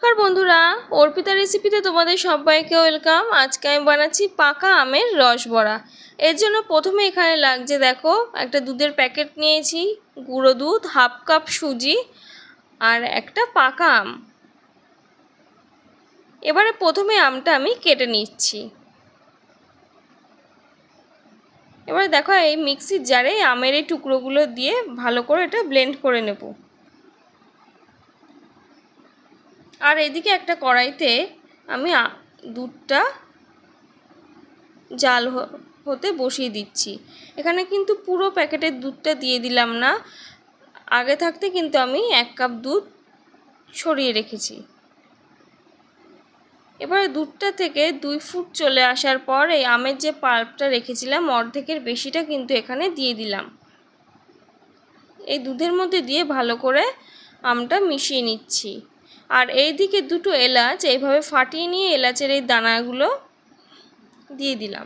নমস্কার বন্ধুরা, অর্পিতা রেসিপিতে তোমাদের সবাইকে ওয়েলকাম। আজকে আমি বানাচ্ছি পাকা আমের রস বড়া। এর জন্য প্রথমে এখানে লাগছে, দেখো, একটা দুধের প্যাকেট নিয়েছি, গুঁড়ো দুধ, হাফ কাপ সুজি আর একটা পাকা আম। এবারে প্রথমে আমটা আমি কেটে নিচ্ছি। এবারে দেখো, এই মিক্সির জারে আমের এই টুকরোগুলো দিয়ে ভালো করে এটা ব্লেন্ড করে নেব। আর এদিকে একটা কড়াইতে আমি দুধটা জাল হতে বসিয়ে দিচ্ছি। এখানে কিন্তু পুরো প্যাকেটের দুধটা দিয়ে দিলাম না, আগে থাকতে কিন্তু আমি 1 কাপ দুধ ছড়িয়ে রেখেছি। এবারে দুধটা থেকে 2 ফুট চলে আসার পর এই আমের যে পাল্পটা রেখেছিলাম অর্ধেকের বেশিটা কিন্তু এখানে দিয়ে দিলাম। এই দুধের মধ্যে দিয়ে ভালো করে আমটা মিশিয়ে নিচ্ছি। আর এই দিকে 2টো এলাচ এইভাবে ফাটিয়ে নিয়ে এলাচের এই দানাগুলো দিয়ে দিলাম।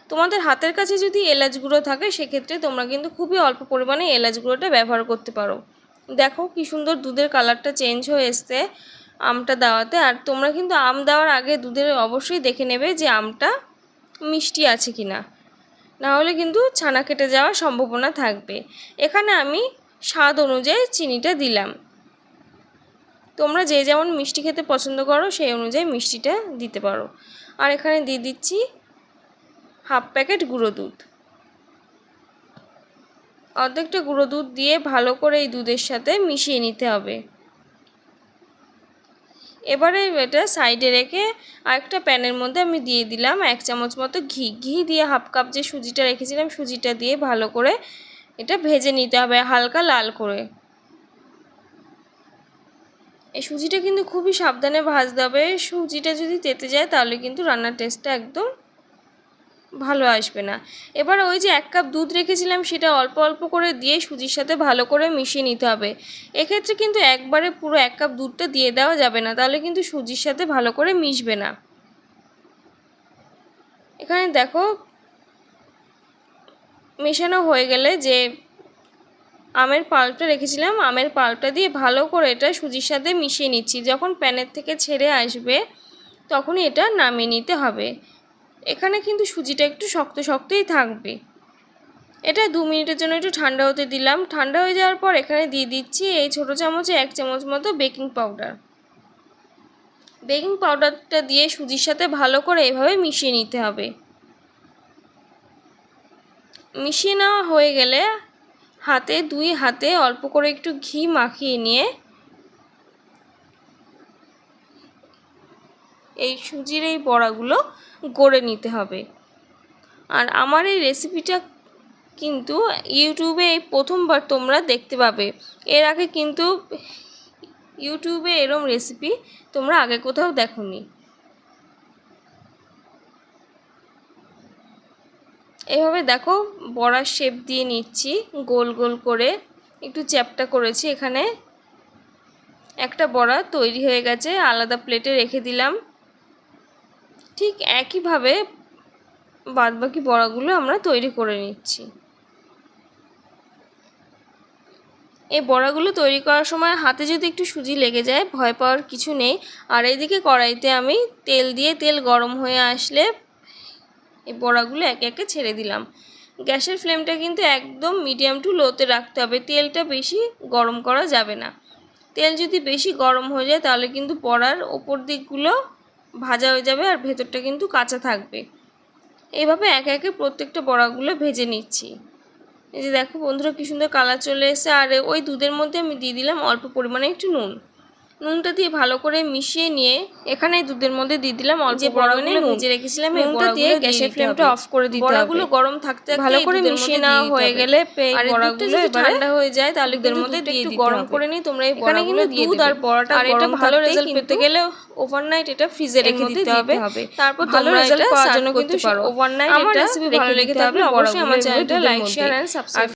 তোমাদের হাতের কাছে যদি এলাচ গুঁড়ো থাকে সেক্ষেত্রে তোমরা কিন্তু খুবই অল্প পরিমাণে এলাচ গুঁড়োটা ব্যবহার করতে পারো। দেখো কি সুন্দর দুধের কালারটা চেঞ্জ হয়ে এসছে আমটা দেওয়াতে। আর তোমরা কিন্তু আম দেওয়ার আগে দুধের অবশ্যই দেখে নেবে যে আমটা মিষ্টি আছে কিনা, না হলে কিন্তু ছানা কেটে যাওয়ার সম্ভাবনা থাকবে। এখানে আমি স্বাদ অনুযায়ী চিনিটা দিলাম। তোমরা যে যেমন মিষ্টি খেতে পছন্দ করো সেই অনুযায়ী মিষ্টিটা দিতে পারো। আর এখানে দিয়ে দিচ্ছি হাফ প্যাকেট গুঁড়ো দুধ। অর্ধেকটা গুঁড়ো দুধ দিয়ে ভালো করে এই দুধের সাথে মিশিয়ে নিতে হবে। এবারে এটা সাইডে রেখে আরেকটা প্যানের মধ্যে আমি দিয়ে দিলাম 1 চামচ মতো ঘি দিয়ে হাফ কাপ যে সুজিটা রেখেছিলাম সুজিটা দিয়ে ভালো করে এটা ভেজে নিতে হবে হালকা লাল করে। এই সুজিটা কিন্তু খুবই সাবধানে ভাজতে হবে। সুজিটা যদি তেতে যায় তাহলে কিন্তু রান্নার টেস্টটা একদম ভালো আসবে না। এবার ওই যে 1 কাপ দুধ রেখেছিলাম সেটা অল্প অল্প করে দিয়ে সুজির সাথে ভালো করে মিশিয়ে নিতে হবে। এক্ষেত্রে কিন্তু একবারে পুরো 1 কাপ দুধটা দিয়ে দেওয়া যাবে না, তাহলে কিন্তু সুজির সাথে ভালো করে মিশবে না। এখানে দেখো মেশানো হয়ে গেলে যে আমের পাল্পটা রেখেছিলাম আমের পাল্পটা দিয়ে ভালো করে এটা সুজির সাথে মিশিয়ে নিচ্ছি। যখন প্যানের থেকে ছেড়ে আসবে তখনই এটা নামিয়ে নিতে হবে। এখানে কিন্তু সুজিটা একটু শক্ত শক্তই থাকবে। এটা 2 মিনিটের জন্য একটু ঠান্ডা হতে দিলাম। ঠান্ডা হয়ে যাওয়ার পর এখানে দিয়ে দিচ্ছি এই ছোটো চামচে 1 চামচ মতো বেকিং পাউডার। বেকিং পাউডারটা দিয়ে সুজির সাথে ভালো করে এভাবে মিশিয়ে নিতে হবে। মিশিয়ে নেওয়া হয়ে গেলে দুই হাতে অল্প করে একটু ঘি মাখিয়ে নিয়ে এই সুজির এই বড়াগুলো গড়ে নিতে হবে। আর আমার এই রেসিপিটা কিন্তু ইউটিউবে এই প্রথমবার তোমরা দেখতে পাবে। এর আগে কিন্তু ইউটিউবে এরম রেসিপি তোমরা আগে কোথাও দেখোনি। এইভাবে দেখো বড়ার শেপ দিয়ে নিচ্ছি, গোল গোল করে একটু চ্যাপ্টা করেছি। এখানে একটা বড়া তৈরি হয়ে গেছে, আলাদা প্লেটে রেখে দিলাম। ঠিক একইভাবে বাদবাকি বড়াগুলো আমরা তৈরি করে নিচ্ছি। এই বড়াগুলো তৈরি করার সময় হাতে যদি একটু সুজি লেগে যায় ভয় পাওয়ার কিছু নেই। আর এইদিকে কড়াইতে আমি তেল দিয়ে তেল গরম হয়ে আসলে এই বড়াগুলো একে একে ছেড়ে দিলাম। গ্যাসের ফ্লেমটা কিন্তু একদম মিডিয়াম টু লোতে রাখতে হবে। তেলটা বেশি গরম করা যাবে না। তেল যদি বেশি গরম হয়ে যায় তাহলে কিন্তু বড়ার ওপর দিকগুলো ভাজা হয়ে যাবে আর ভেতরটা কিন্তু কাঁচা থাকবে। এইভাবে একে একে প্রত্যেকটা বড়াগুলো ভেজে নিচ্ছি। এই যে দেখো বন্ধুরা কি সুন্দর কালার চলে এসেছে। আর ওই দুধের মধ্যে আমি দিয়ে দিলাম অল্প পরিমাণে একটু নুনটা দিয়ে ভালো করে মিশিয়ে নিয়ে এখানে দুধের মধ্যে দিয়ে দিলাম অল্প পরিমাণে নুন ভেজে রেখেছিলাম। নুনটা দিয়ে গ্যাসের ফ্লেমটা অফ করে দিতে হবে। বড়াগুলো গরম থাকতে ভালো করে মিশিয়ে নেওয়া হয়ে গেলে এই বড়াগুলো ঠান্ডা হয়ে যায় তাহলে দুধের মধ্যে দিয়ে একটু গরম করে নিই তোমরা। এই বড়াগুলো দিয়ে দুধ আর বড়াটা আর এটা ভালো রেজাল্ট পেতে গেলে ওভারনাইট এটা ফ্রিজে রেখে দিতে হবে। তারপর ভালো রেজাল্ট পাওয়ার জন্য কিন্তু ওভারনাইট এটা রেখে দিতে হবে। অবশ্যই আমার চ্যানেলটা লাইক শেয়ার এন্ড সাবস্ক্রাইব